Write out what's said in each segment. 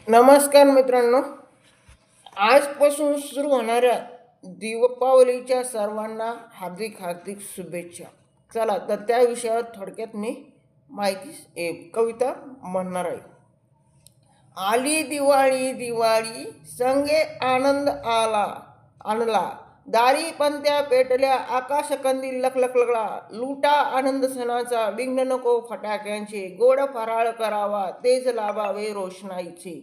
नमस्कार मित्रांनो, आजपासून सुरू होणाऱ्या दीपावलीच्या सर्वांना हार्दिक हार्दिक शुभेच्छा. चला तर त्या विषयावर थोडक्यात मी कविता म्हणणार आहे. आली दिवाळी दिवाळी, संगे आनंद आणला, दारी पंत्या पेटल्या, आकाश कंदील लखलखला, लुटा आनंद सणाचा, विघ्न नको फटाक्यांचे, गोड फराळ करावा, तेज लाभावे रोषणाईचे.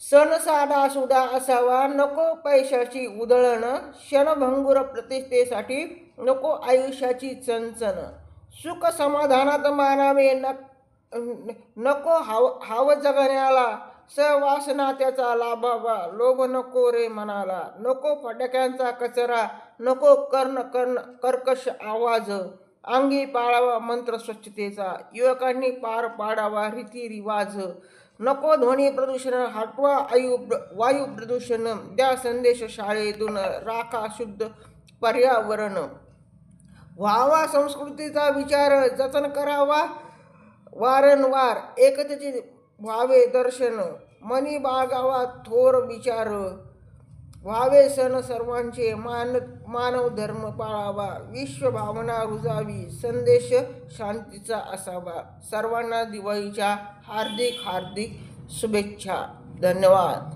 सण साधा सुधा असावा, नको पैशाची उधळण, क्षणभंगुर प्रतिष्ठेसाठी नको आयुष्याची चणचण, सुख समाधानात मानावे नको हाव जगण्याला, सहवासना त्याचा लाभावा, लोभ नको रे मनाला, नको फटाक्यांचा कचरा, नको कर्कश आवाज, अंगी पाळावा मंत्र स्वच्छतेचा, युवकांनी पार पाडावा रीतिरिवाज, नको ध्वनी प्रदूषण, हटवा वायू प्रदूषण, द्या संदेश शाळेतून, राखा शुद्ध पर्यावरण, व्हावा संस्कृतीचा विचार, जतन करावा वारंवार, एकतेचे व्हावे दर्शन, मनी बाळगावा थोर विचार, व्हावे सण सर्वांचे, मानव धर्म पाळावा, विश्व भावना रुजावी, संदेश शांतीचा असावा. सर्वांना दिवाळीच्या हार्दिक हार्दिक शुभेच्छा. धन्यवाद.